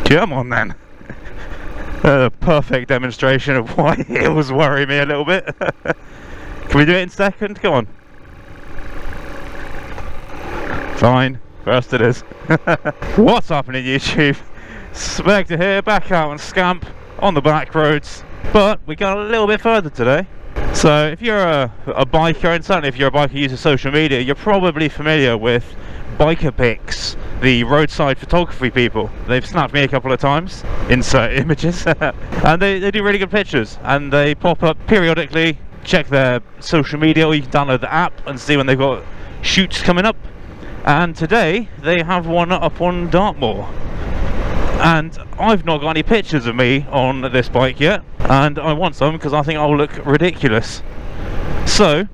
Come on then. A perfect demonstration of why hills worry me a little bit. Can we do it in second? Come on. Fine. First it is. What's happening, YouTube? Spectre here, back out and scamp on the back roads. But we got a little bit further today. So if you're a biker, and certainly if you're a biker who uses social media, you're probably familiar with BikerPics, the roadside photography people. They've snapped me a couple of times, insert images, and they do really good pictures, and they pop up periodically. Check their social media, or you can download the app and see when they've got shoots coming up. And today they have one up on Dartmoor, and I've not got any pictures of me on this bike yet, and I want some because I think I'll look ridiculous. So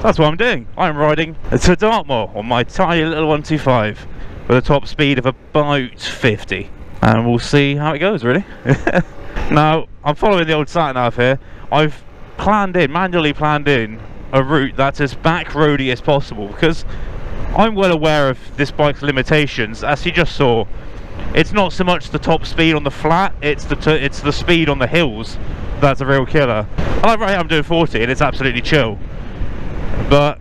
that's what I'm doing. I'm riding to Dartmoor on my tiny little 125 with a top speed of about 50, and we'll see how it goes, really. Now, I'm following the old sat nav here. I've manually planned in a route that's as back roady as possible, because I'm well aware of this bike's limitations. As you just saw, it's not so much the top speed on the flat, it's the speed on the hills that's a real killer. I'm doing 40 and it's absolutely chill. But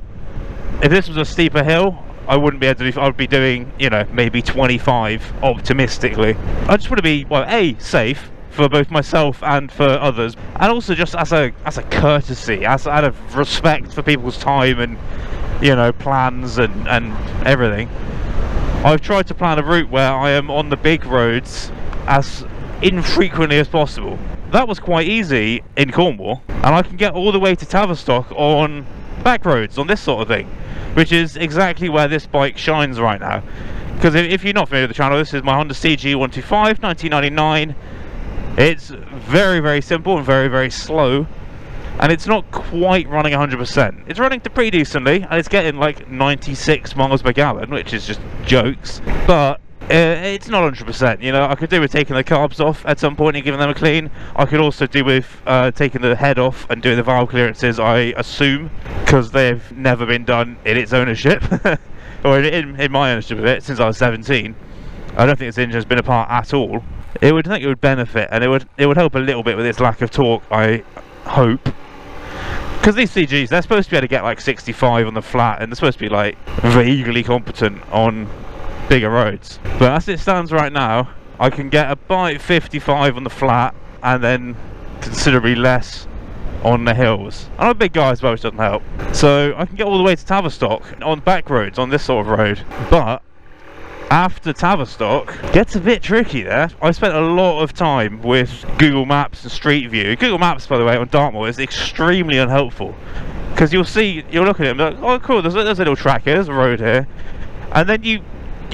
if this was a steeper hill, I wouldn't be able to do, I would be doing, you know, maybe 25 optimistically. I just want to be, well, A, safe for both myself and for others, and also just as a courtesy, out of respect for people's time and, you know, plans and everything. I've tried to plan a route where I am on the big roads as infrequently as possible. That was quite easy in Cornwall, and I can get all the way to Tavistock on back roads, on this sort of thing, which is exactly where this bike shines right now. Because if you're not familiar with the channel, this is my Honda CG125 1999. It's very, very simple and very, very slow, and it's not quite running 100%. It's running to pretty decently, and it's getting like 96 miles per gallon, which is just jokes, but it's not 100%. You know, I could do with taking the carbs off at some point and giving them a clean. I could also do with taking the head off and doing the valve clearances, I assume, because they've never been done in its ownership, or in my ownership of it, since I was 17. I don't think this engine has been apart at all. I think it would benefit, and it would help a little bit with its lack of torque, I hope. Because these CGs, they're supposed to be able to get like 65 on the flat, and they're supposed to be like vaguely competent on bigger roads. But as it stands right now, I can get about 55 on the flat, and then considerably less on the hills. I'm a big guy as well, which doesn't help. So I can get all the way to Tavistock on back roads, on this sort of road. But after Tavistock, gets a bit tricky there. I spent a lot of time with Google Maps and Street View. Google Maps, by the way, on Dartmoor is extremely unhelpful, because you'll look at it and be like, oh cool, there's a little track here, there's a road here, and then you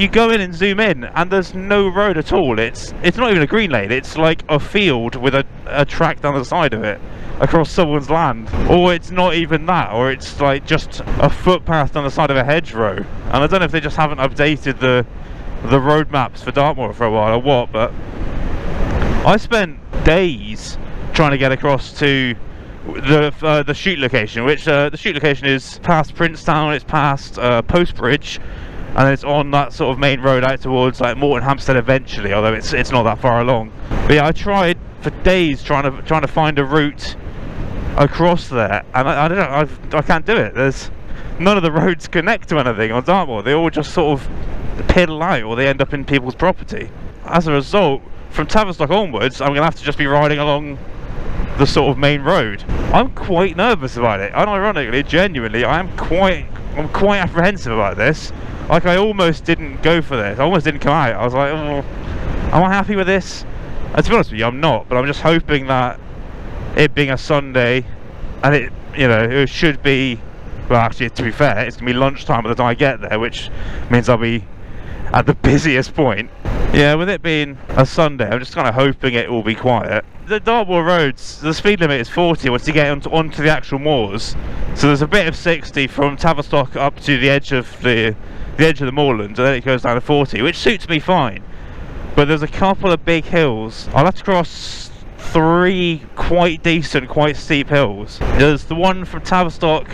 go in and zoom in and there's no road at all. It's not even a green lane, it's like a field with a track down the side of it across someone's land, or it's not even that, or it's like just a footpath down the side of a hedgerow. And I don't know if they just haven't updated the road maps for Dartmoor for a while or what, but I spent days trying to get across to the shoot location, which the shoot location is past Princetown, it's past Post Bridge, and it's on that sort of main road out towards like Morton Hampstead eventually, although it's not that far along. But yeah, I tried for days trying to find a route across there, and I can't do it. There's none of the roads connect to anything on Dartmoor. They all just sort of piddle out, or they end up in people's property. As a result, from Tavistock onwards, I'm gonna have to just be riding along the sort of main road. I'm quite nervous about it, and ironically, genuinely, I'm quite apprehensive about this. Like, I almost didn't go for this. I almost didn't come out. I was like, oh, am I happy with this? And to be honest with you, I'm not, but I'm just hoping that it being a Sunday, and it should be, well, actually, to be fair, it's gonna be lunchtime by the time I get there, which means I'll be at the busiest point. Yeah, with it being a Sunday, I'm just kind of hoping it will be quiet. The Dartmoor roads, the speed limit is 40 once you get onto the actual moors. So there's a bit of 60 from Tavistock up to the edge of the moorland, and then it goes down to 40, which suits me fine. But there's a couple of big hills. I'll have to cross 3 quite decent, quite steep hills. There's the one from Tavistock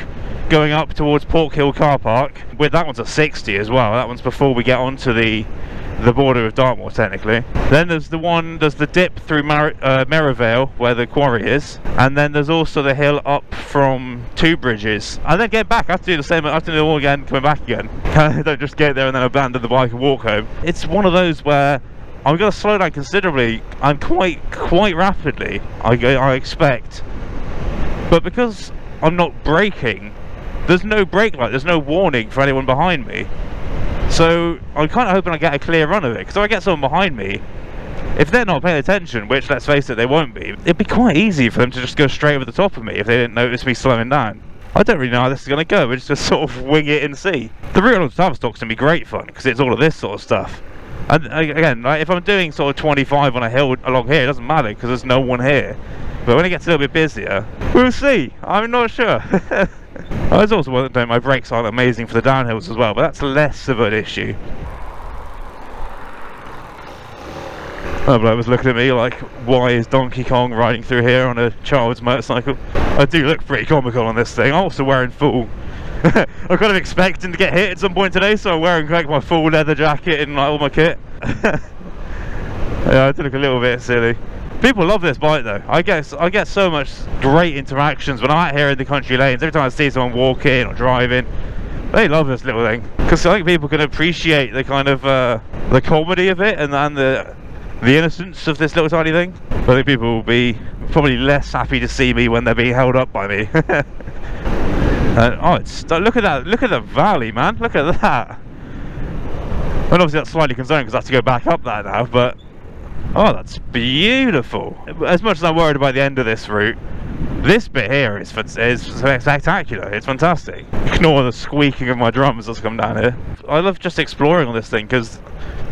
going up towards Pork Hill car park, with that one's a 60 as well. That one's before we get onto the the border of Dartmoor technically. Then there's the dip through Merivale where the quarry is, and then there's also the hill up from Two Bridges, and then get back. I have to do the same, I have to do it all again, coming back again. Don't just get there and then abandon the bike and walk home. It's one of those where I'm going to slow down considerably and quite rapidly, I expect, but because I'm not braking, there's no brake light, there's no warning for anyone behind me. So I'm kind of hoping I get a clear run of it, because if I get someone behind me, if they're not paying attention, which let's face it, they won't be, it'd be quite easy for them to just go straight over the top of me if they didn't notice me slowing down. I don't really know how this is going to go, we're just sort of wing it and see. The route on Tavistock's going to be great fun, because it's all of this sort of stuff. And again, like, if I'm doing sort of 25 on a hill along here, it doesn't matter, because there's no one here. But when it gets a little bit busier, we'll see, I'm not sure. I was also wondering, my brakes aren't amazing for the downhills as well, but that's less of an issue. Oh, bloke was looking at me like, why is Donkey Kong riding through here on a child's motorcycle? I do look pretty comical on this thing. I'm also wearing full... I'm kind of expecting to get hit at some point today, so I'm wearing like my full leather jacket and like all my kit. Yeah, I do look a little bit silly. People love this bike though. I get so much great interactions when I'm out here in the country lanes. Every time I see someone walking or driving, they love this little thing, because I think people can appreciate the kind of the comedy of it and the innocence of this little tiny thing. I think people will be probably less happy to see me when they're being held up by me. Oh, look at that! Look at the valley, man! Look at that! And obviously that's slightly concerning because I have to go back up that now, but oh, that's beautiful. As much as I'm worried about the end of this route, this bit here is spectacular. It's fantastic. Ignore the squeaking of my drums as I come down here. I love just exploring on this thing, because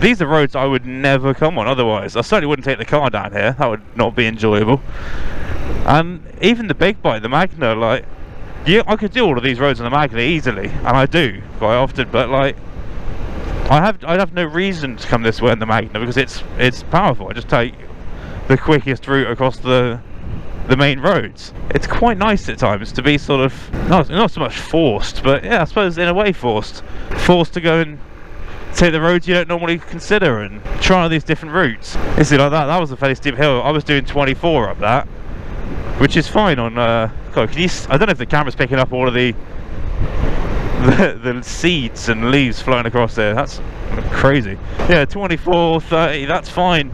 these are roads I would never come on otherwise. I certainly wouldn't take the car down here. That would not be enjoyable. And even the big bike, the Magna, like, yeah, I could do all of these roads on the Magna easily, and I do quite often, but like, I'd have no reason to come this way in the Magna, because it's powerful. I just take the quickest route across the main roads. It's quite nice at times to be sort of not so much forced, but yeah, I suppose in a way forced to go and take the roads you don't normally consider and try all these different routes. You see, like that was a fairly steep hill. I was doing 24 up that, which is fine on God, I don't know if the camera's picking up all of the seeds and leaves floating across there. That's crazy. Yeah, 24, 30, that's fine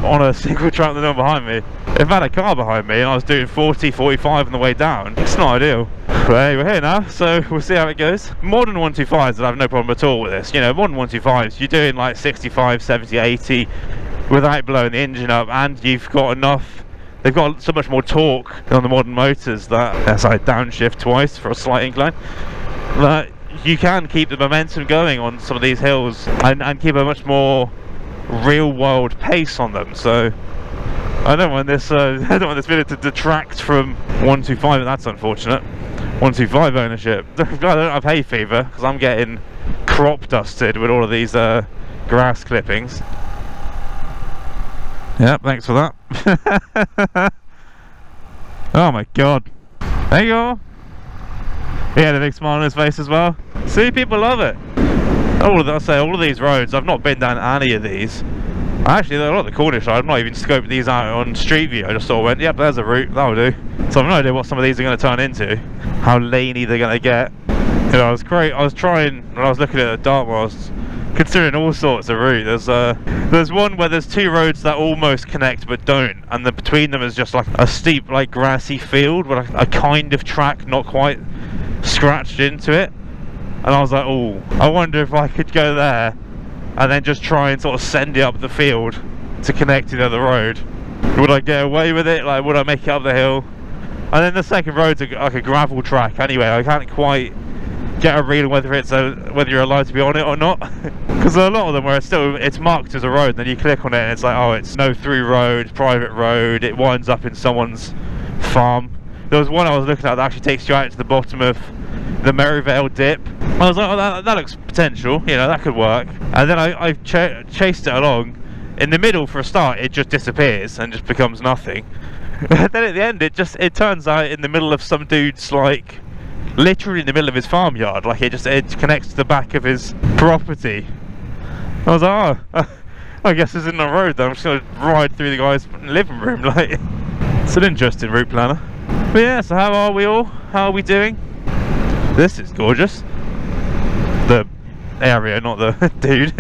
on a single track with no one behind me. If I had a car behind me and I was doing 40, 45 on the way down, it's not ideal. But hey, we're here now, so we'll see how it goes. Modern 125s, I have no problem at all with this. You know, modern 125s, you're doing like 65, 70, 80 without blowing the engine up, and you've got enough. They've got so much more torque on the modern motors that I downshift twice for a slight incline, that you can keep the momentum going on some of these hills and keep a much more real world pace on them. So I don't want this video to detract from 125, and that's unfortunate. 125 ownership. I don't have hay fever because I'm getting crop dusted with all of these grass clippings. Yep, thanks for that. Oh my god. There you go. He had a big smile on his face as well. See, people love it. All of these roads, I've not been down any of these. Actually, a lot of the Cornish, I've not even scoped these out on Street View. I just sort of went, yep, there's a route, that'll do. So I've no idea what some of these are going to turn into, how laney they're going to get. You know, I was trying, when I was looking at Dartmoor, I was considering all sorts of routes. There's one where there's two roads that almost connect but don't, and then between them is just like a steep, like grassy field with a kind of track not quite scratched into it. And I was like, oh, I wonder if I could go there and then just try and sort of send it up the field to connect to the other road. Would I get away with it? Like, would I make it up the hill? And then the second road's like a gravel track anyway. I can't quite get a read on whether you're allowed to be on it or not, because a lot of them where it's marked as a road, then you click on it and it's like, oh, it's no through road, private road, it winds up in someone's farm. There was one I was looking at that actually takes you out to the bottom of the Merivale dip. I was like, oh, that looks potential, you know, that could work. And then I chased it along. In the middle, for a start, it just disappears and just becomes nothing. And then at the end, it turns out in the middle of some dude's, like, literally in the middle of his farmyard. Like, it connects to the back of his property. I was like, oh, I guess this isn't a road then. I'm just going to ride through the guy's living room. Like, it's an interesting route planner. But yeah, so how are we all? How are we doing? This is gorgeous. The area, not the dude.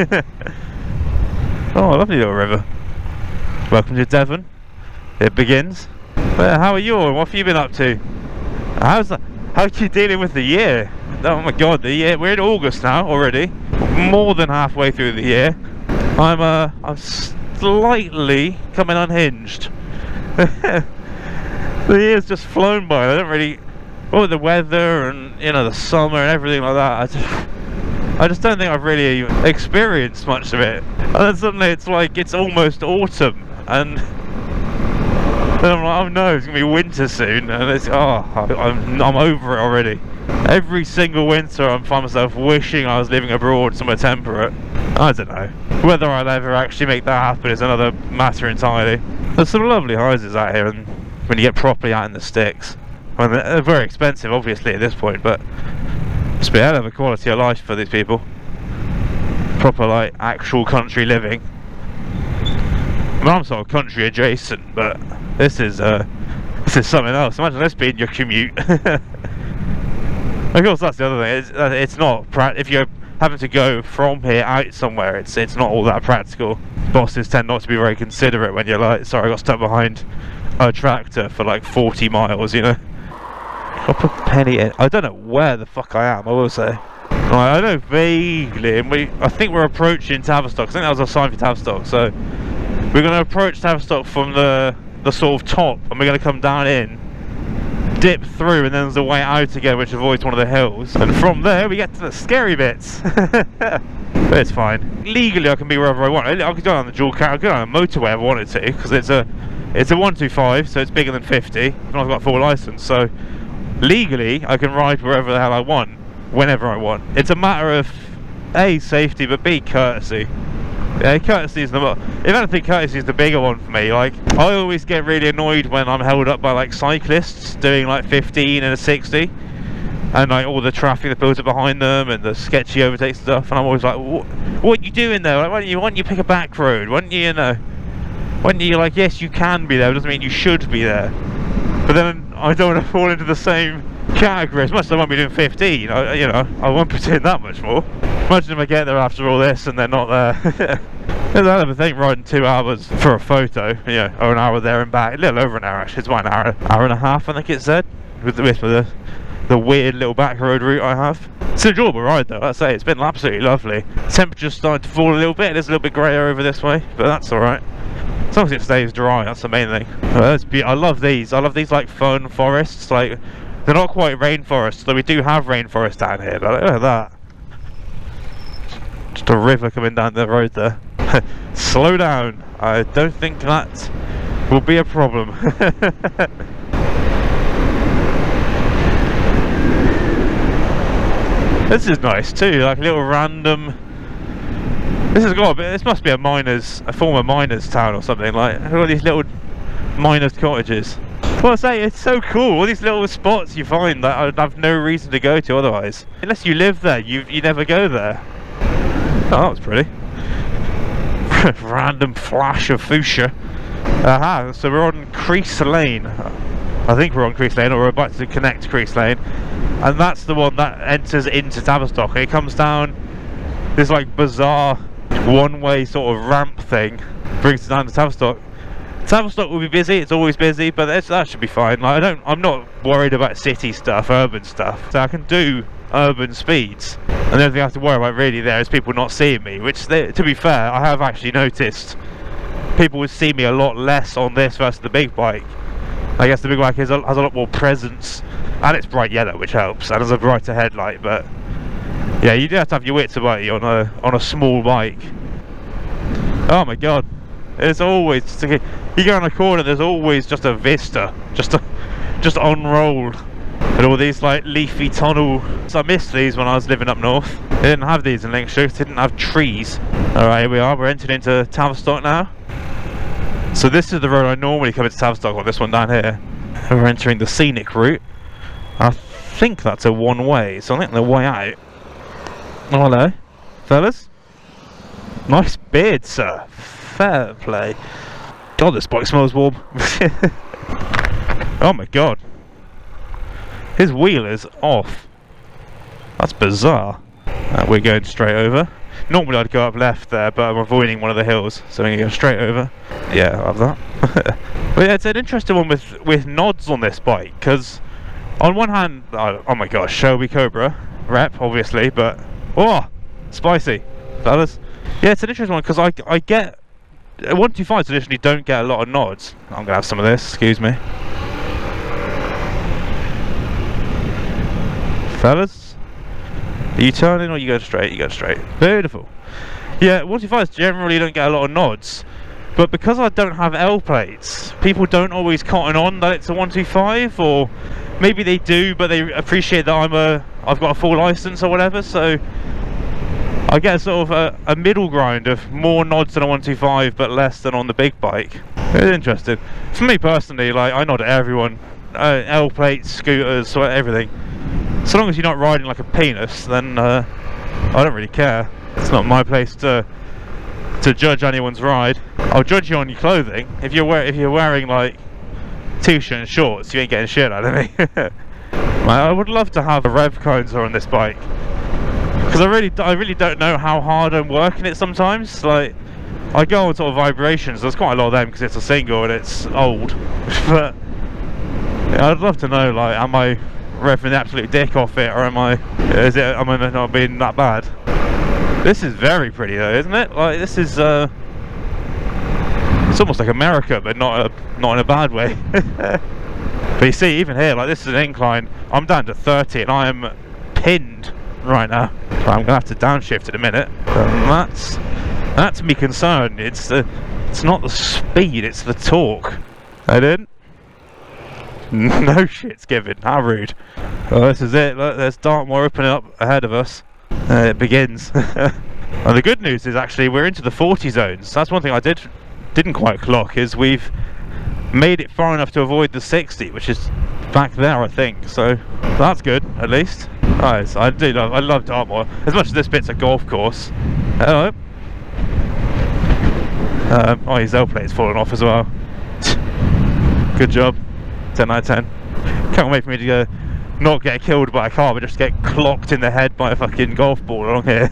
Oh, lovely little river. Welcome to Devon. It begins. But how are you all? What have you been up to? How are you dealing with the year? Oh my god, the year. We're in August now already. More than halfway through the year. I'm slightly coming unhinged. The year's just flown by. I don't really, with the weather and, you know, the summer and everything like that, I just don't think I've really experienced much of it. And then suddenly it's like it's almost autumn, and then I'm like, oh no, it's gonna be winter soon, and it's I'm over it already. Every single winter I find myself wishing I was living abroad somewhere temperate. I don't know. Whether I'll ever actually make that happen is another matter entirely. There's some lovely houses out here, and when you get properly out in the sticks. Well, they're very expensive obviously at this point, but it's a hell of a quality of life for these people. Proper like actual country living. I mean, I'm sort of country adjacent, but this is something else. Imagine this being your commute. Of course, that's the other thing. It's not if you're having to go from here out somewhere. It's not all that practical. Bosses tend not to be very considerate when you're like, sorry, I got stuck behind a tractor for like 40 miles. You know. I'll put a penny in. I don't know where the fuck I am. I will say. I know vaguely, and I think we're approaching Tavistock. I think that was a sign for Tavistock. So we're going to approach Tavistock from the sort of top, and we're going to come down in, dip through, and then there's a way out again which avoids one of the hills, and from there we get to the scary bits. But it's fine. Legally I can be wherever I want. I could go on the dual carriage, I could go on a motorway if I wanted to, because it's a 125, so it's bigger than 50, and I've got a full license, so legally I can ride wherever the hell I want, whenever I want. It's a matter of A, safety, but B, courtesy. Yeah, courtesy is if anything, courtesy is the bigger one for me. Like, I always get really annoyed when I'm held up by like cyclists doing like 15 and a 60, and like all the traffic that builds up behind them and the sketchy overtake stuff, and I'm always like, what are you doing there? Like, why don't you pick a back road? Why don't you, like, yes, you can be there, it doesn't mean you should be there. But then I don't want to fall into the same category. As much as I won't be doing 15, I won't be doing that much more. Imagine if I get there after all this and they're not there. There's another thing, riding 2 hours for a photo, or an hour there and back. A little over an hour actually. It's about an hour and a half, I think it said, with the weird little back road route I have. It's an enjoyable ride though, I'd say. It's been absolutely lovely. Temperature's starting to fall a little bit. It's a little bit greyer over this way, but that's alright. As long as it stays dry, that's the main thing. I love these. I love these like fern forests. Like, they're not quite rainforests, though we do have rainforest down here. But look at that. Just a river coming down the road there. Slow down. I don't think that will be a problem. This is nice too, like a little random. This must be a former miners' town or something. Like, look at all these little miners' cottages. Well, I say, it's so cool. All these little spots you find that I'd have no reason to go to otherwise. Unless you live there, you never go there. Oh, that was pretty. Random flash of fuchsia. Aha, so we're on Crease Lane. I think we're on Crease Lane, or we're about to connect Crease Lane. And that's the one that enters into Tavistock. It comes down this like bizarre one-way sort of ramp thing, brings it down to Tavistock. Tavistock will be busy, it's always busy, but that should be fine. Like, I'm not worried about city stuff, urban stuff, so I can do urban speeds. And the only thing I have to worry about really there is people not seeing me, which, to be fair, I have actually noticed. People would see me a lot less on this versus the big bike. I guess the big bike has a lot more presence, and it's bright yellow, which helps, and has a brighter headlight. But yeah, you do have to have your wits about you on a small bike. Oh my god, there's always, you go on a corner, there's always just a vista, just unrolled, and all these like leafy tunnel. So I missed these when I was living up north. They didn't have these in Lincolnshire, they didn't have trees. Alright, here we are, we're entering into Tavistock now. So this is the road I normally come into Tavistock on, this one down here. We're entering the scenic route. I think that's a one-way, so I think the way out. Oh, hello, fellas. Nice beard, sir. Fair play. God, this bike smells warm. Oh my god. His wheel is off. That's bizarre. We're going straight over. Normally I'd go up left there, but I'm avoiding one of the hills, so I'm going to go straight over. Yeah, I love that. But yeah, it's an interesting one with nods on this bike, because on one hand, oh my gosh, Shelby Cobra rep, obviously, but oh, spicy, fellas. Yeah, it's an interesting one, because I get 125s traditionally don't get a lot of nods. I'm going to have some of this, excuse me. Fellas, are you turning or you go straight? You go straight. Beautiful. Yeah, 125s generally don't get a lot of nods, but because I don't have L plates, people don't always cotton on that it's a 125, or maybe they do, but they appreciate that I've got a full license or whatever. So I get sort of a middle ground of more nods than a 125, but less than on the big bike. It's interesting. For me personally, like, I nod at everyone. L plates, scooters, everything. So long as you're not riding like a penis, then I don't really care. It's not my place to judge anyone's ride. I'll judge you on your clothing. If you're wearing like t-shirt and shorts, you ain't getting shit out of me. I would love to have a rev counter on this bike, because I really don't know how hard I'm working it sometimes. Like, I go on sort of vibrations. There's quite a lot of them because it's a single and it's old. But yeah, I'd love to know, like, am I revving the absolute dick off it, or am I not being that bad? This is very pretty though, isn't it? Like, this is it's almost like America, but not in a bad way. But you see, even here, like, this is an incline. I'm down to 30 and I am pinned right now, so I'm gonna have to downshift in a minute. And that's me concerned. It's not the speed, it's the torque. I didn't. No shit's given. How rude. Well, this is it. Look, there's Dartmoor opening up ahead of us. It begins. And the good news is, actually, we're into the 40 zones. That's one thing I didn't quite clock, is we've made it far enough to avoid the 60, which is back there, I think. So that's good, at least. Nice. I love Dartmoor. As much as this bit's a golf course. Hello. Oh, his L plate's fallen off as well. Good job. 10 out of 10. Can't wait for me to go, not get killed by a car, but just get clocked in the head by a fucking golf ball along here.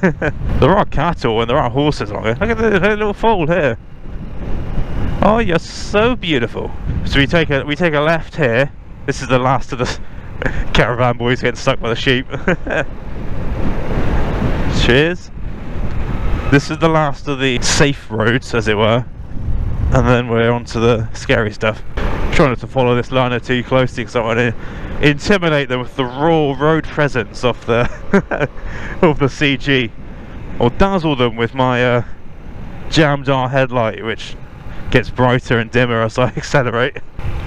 There are cattle and there are horses along here. Look at the little fold here. Oh, you're so beautiful. So we take a left here. This is the last of the caravan boys getting stuck by the sheep. Cheers. This is the last of the safe roads, as it were, and then we're on to the scary stuff. Trying not to follow this liner too closely because I want to intimidate them with the raw road presence of the of the CG, or dazzle them with my jammed R headlight, which gets brighter and dimmer as I accelerate.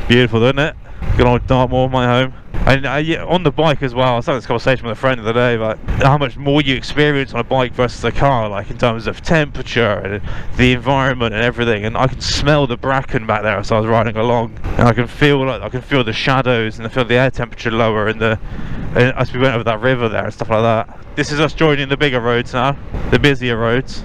Beautiful, isn't it? Good old Dartmoor, my home. And on the bike as well, I was having this conversation with a friend the other day about how much more you experience on a bike versus a car, like in terms of temperature and the environment and everything. And I can smell the bracken back there as I was riding along, and I can feel the shadows and I feel the air temperature lower, and as we went over that river there and stuff like that. This is us joining the bigger roads now, the busier roads.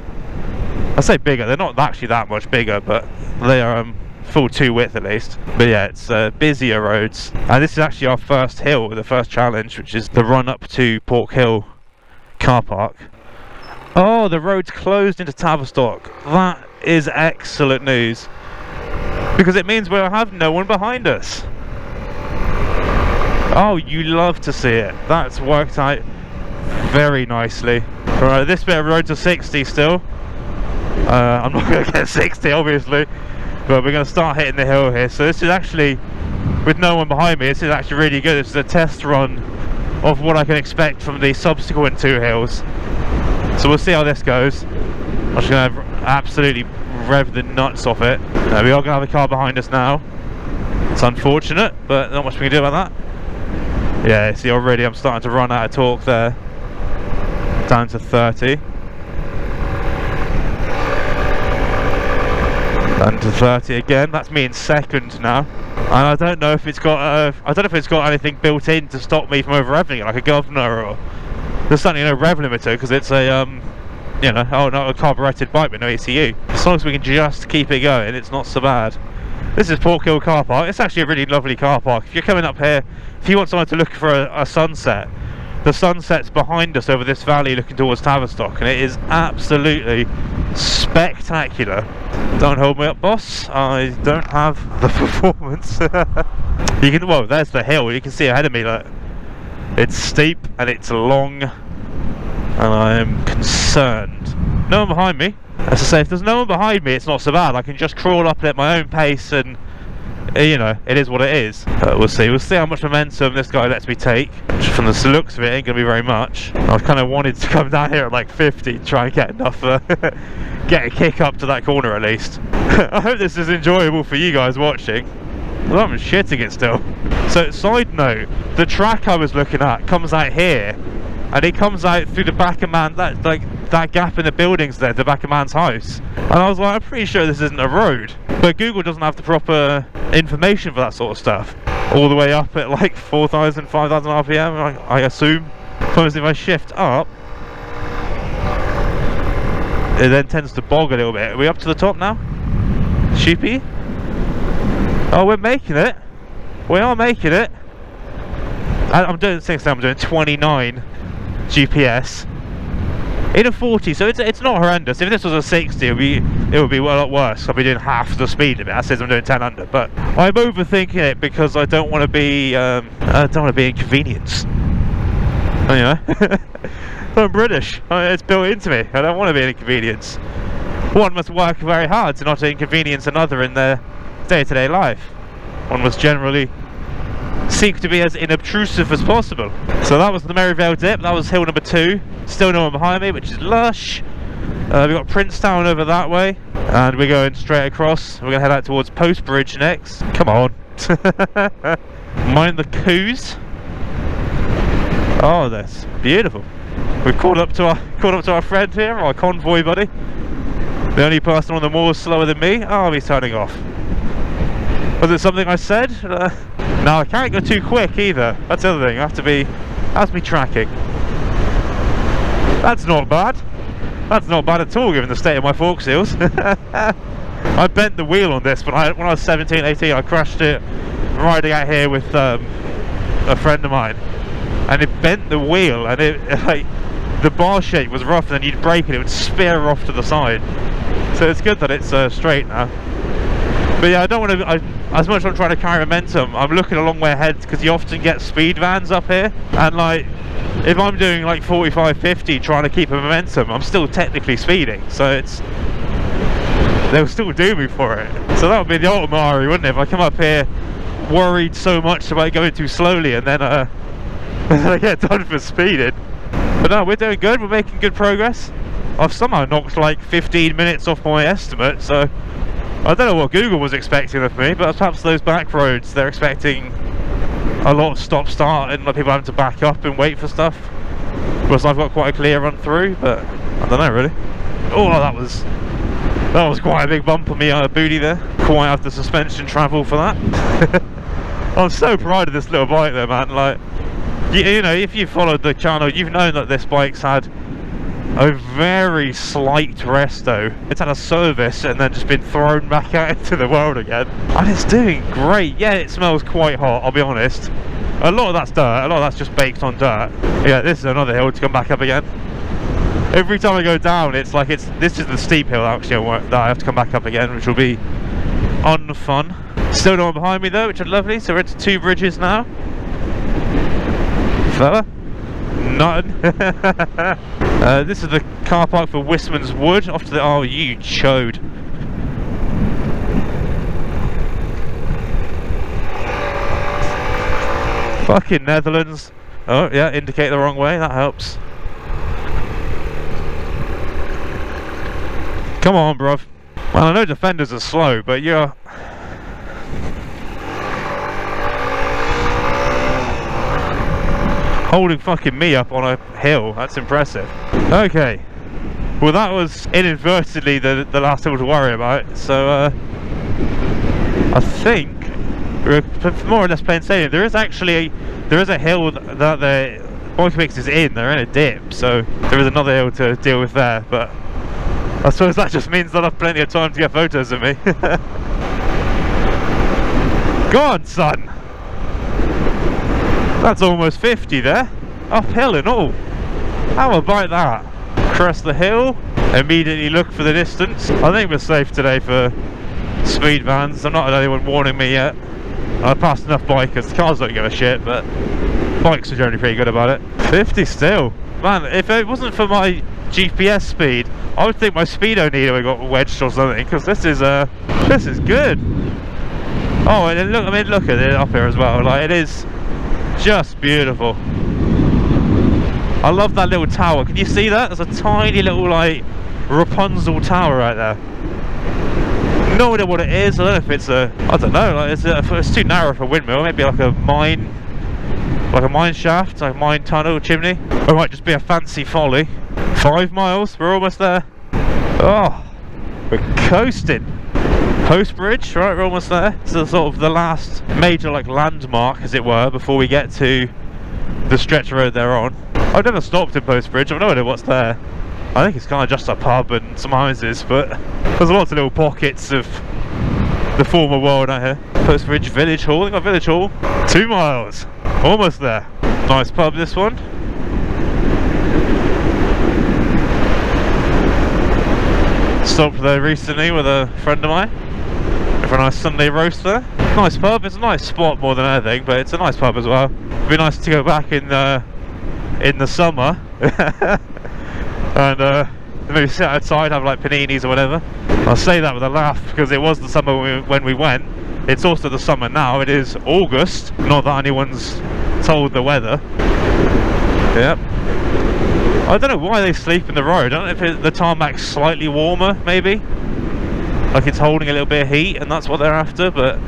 I say bigger, they're not actually that much bigger, but they are full 2 width at least. But yeah, it's busier roads, and this is actually our first hill, the first challenge, which is the run up to Pork Hill car park. Oh, the road's closed into Tavistock. That is excellent news, because it means we'll have no one behind us. Oh, you love to see it. That's worked out very nicely. Right, this bit of road to 60 still. I'm not going to get 60 obviously, but we're going to start hitting the hill here. So this is actually, with no one behind me, this is actually really good. This is a test run of what I can expect from the subsequent 2 hills. So we'll see how this goes. I'm just going to absolutely rev the nuts off it. We are going to have a car behind us now. It's unfortunate, but not much we can do about that. Yeah, see, already I'm starting to run out of torque there. Down to 30. Down to 30 again. That's me in second now, and I don't know if it's got anything built in to stop me from over revving it, like a governor, or there's certainly no rev limiter, because it's a you know, oh, not a carburetted bike but no ECU. As long as we can just keep it going, it's not so bad. This is Portkill car park. It's actually a really lovely car park. If you're coming up here, if you want someone to look for a sunset, the sunset's behind us over this valley looking towards Tavistock, and it is absolutely spectacular. Don't hold me up, boss. I don't have the performance. You can, well, there's the hill. You can see ahead of me, like, it's steep and it's long, and I am concerned. No one behind me. As I say, if there's no one behind me, it's not so bad. I can just crawl up at my own pace, and you know, it is what it is. We'll see how much momentum this guy lets me take. From the looks of it, ain't gonna be very much. I kind of wanted to come down here at like 50 to try and get enough, get a kick up to that corner at least. I hope this is enjoyable for you guys watching. Well, I'm shitting it still. So, side note, the track I was looking at comes out here, and it comes out through the back of that gap in the buildings there, the back of man's house. And I was like, I'm pretty sure this isn't a road. But Google doesn't have the proper information for that sort of stuff. All the way up at like 4,000, 5,000 RPM, I assume. Because if I shift up, it then tends to bog a little bit. Are we up to the top now? Sheepy? Oh, we're making it. We are making it. I'm doing 29 GPS. In a 40, so it's not horrendous. If this was a 60, it would be a lot worse. I'd be doing half the speed of it. That says I'm doing 10 under, but I'm overthinking it because I don't want to be inconvenienced. You know, I'm British. It's built into me. I don't want to be an inconvenience. One must work very hard to not inconvenience another in their day-to-day life. One must generally seek to be as inobtrusive as possible. So that was the Merivale dip. That was hill number 2. Still no one behind me, which is lush. We've got Princetown over that way, and we're going straight across. We're going to head out towards Post Bridge next. Come on. Mind the coos. Oh, that's beautiful. We've caught up to our friend here, our convoy buddy. The only person on the moor slower than me. Oh, he's turning off. Was it something I said? No, I can't go too quick either. That's the other thing. I have to be tracking. That's not bad. That's not bad at all, given the state of my fork seals. I bent the wheel on this, but when I was 17, 18, I crashed it riding out here with a friend of mine, and it bent the wheel, and like the bar shape was rough, and then you'd brake and it would spear off to the side. So it's good that it's straight now. But yeah, I don't want to. As much as I'm trying to carry momentum, I'm looking a long way ahead because you often get speed vans up here, and like if I'm doing like 45, 50 trying to keep a momentum, I'm still technically speeding. So they'll still do me for it. So that would be the ultimate worry, wouldn't it? If I come up here worried so much about going too slowly, and then I get done for speeding. But no, we're doing good. We're making good progress. I've somehow knocked like 15 minutes off my estimate, so I don't know what Google was expecting of me, but perhaps those back roads, they're expecting a lot of stop-start and like people having to back up and wait for stuff. Whereas I've got quite a clear run through, but I don't know really. Oh, that was quite a big bump on me booty there. Quite have the suspension travel for that. I'm so proud of this little bike though, man. Like, you know, if you've followed the channel, you've known that this bike's had a very slight resto. It's had a service and then just been thrown back out into the world again, and it's doing great. Yeah, it smells quite hot, I'll be honest. A lot of that's dirt, a lot of that's just baked on dirt. Yeah, this is another hill to come back up again. Every time I go down, it's like this is the steep hill actually that I have to come back up again, which will be unfun. Still no one behind me though, which is lovely. So we're into 2 bridges now. Fella? None. This is the car park for Wistman's Wood. Off to the... Oh, you chode. Fucking Netherlands. Oh, yeah, indicate the wrong way. That helps. Come on, bruv. Well, I know defenders are slow, but you're... holding fucking me up on a hill. That's impressive. Okay, well that was inadvertently the last hill to worry about, so I think we're more or less plain sailing. There is a hill that BikerPics is they're in a dip, so there is another hill to deal with there, but I suppose that just means I'll have plenty of time to get photos of me. Go on, son! That's almost 50 there, uphill and all. How about that? Crest the hill, immediately look for the distance. I think we're safe today for speed vans. I'm not had anyone warning me yet. I passed enough bikers. The cars don't give a shit, but bikes are generally pretty good about it. 50 still. Man, if it wasn't for my GPS speed, I would think my speedometer got wedged or something, because this is good. Oh, and look, I mean, look at it up here as well. Like, it is just beautiful. I love that little tower. Can you see that? There's a tiny little, like, Rapunzel tower right there. No idea what it is. I don't know if it's a, I don't know, like it's too narrow for a windmill. Maybe like a mine shaft, like a mine tunnel, chimney. Or it might just be a fancy folly. 5 miles, we're almost there. Oh, we're coasting. Post Bridge, right, we're almost there. So sort of the last major, like, landmark, as it were, before we get to the stretch of road they're on. I've never stopped in Post Bridge. I've no idea what's there. I think it's kind of just a pub and some houses, but there's lots of little pockets of the former world out here. Post Bridge Village Hall. They got Village Hall. 2 miles, almost there. Nice pub, this one. Stopped there recently with a friend of mine for a nice Sunday roast there. Nice pub. It's a nice spot more than anything, but it's a nice pub as well. It'd be nice to go back in the summer and maybe sit outside, have like paninis or whatever. I say that with a laugh because it was the summer when we went. It's also the summer now. It is August. Not that anyone's told the weather. Yep. I don't know why they sleep in the road. I don't know if the tarmac's slightly warmer, maybe. Like it's holding a little bit of heat and that's what they're after, but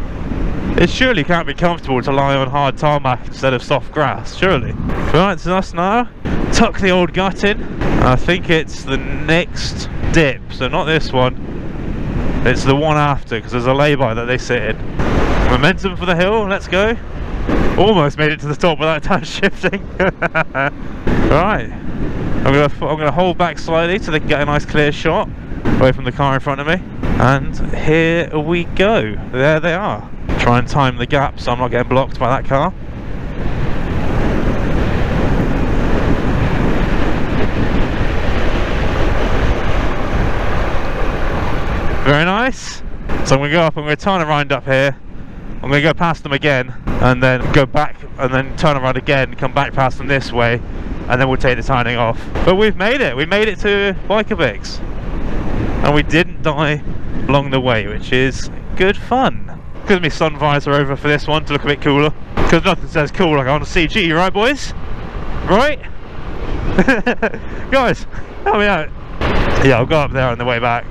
it surely can't be comfortable to lie on hard tarmac instead of soft grass, surely. Right, it's us now. Tuck the old gut in. I think it's the next dip, so not this one. It's the one after, because there's a lay-by that they sit in. Momentum for the hill, let's go. Almost made it to the top without downshifting. Right, I'm gonna hold back slightly so they can get a nice clear shot away from the car in front of me. And here we go. There they are. Try and time the gap so I'm not getting blocked by that car. Very nice. So I'm going to go up, I'm going to turn around up here. I'm going to go past them again and then go back and then turn around again, come back past them this way, and then we'll take the turning off. But we've made it. We made it to BikerPics. And we didn't die along the way, which is good fun. Gives me sun visor over for this one to look a bit cooler. Because nothing says cool like on a CG, right boys? Right? Guys, help me out. Yeah, I'll go up there on the way back.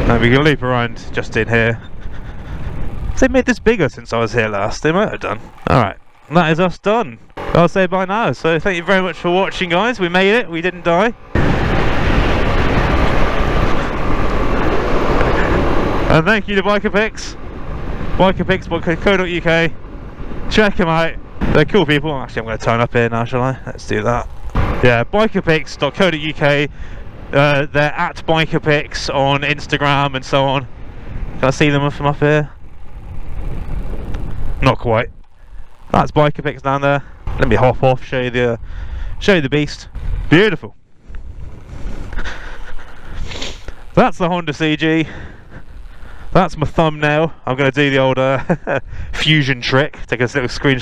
Now we can loop around just in here. They made this bigger since I was here last. They might have done. Alright, that is us done. I'll say bye now. So thank you very much for watching, guys. We made it. We didn't die. And thank you to BikerPics. BikerPics.co.uk. Check them out. They're cool people. Actually, I'm going to turn up here now, shall I? Let's do that. Yeah, BikerPics.co.uk. They're at BikerPics on Instagram and so on. Can I see them from up here? Not quite. That's BikerPics down there. Let me hop off, show you the beast. Beautiful. That's the Honda CG. That's my thumbnail. I'm going to do the old fusion trick. Take a little screen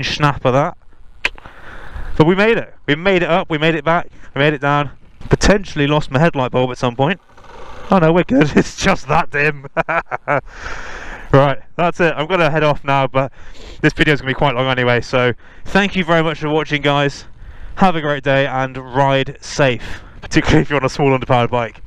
snap of that. But we made it. We made it up. We made it back. We made it down. Potentially lost my headlight bulb at some point. Oh no, we're good. It's just that dim. Right, that's it. I'm going to head off now, but this video is going to be quite long anyway. So thank you very much for watching, guys. Have a great day and ride safe, particularly if you're on a small underpowered bike.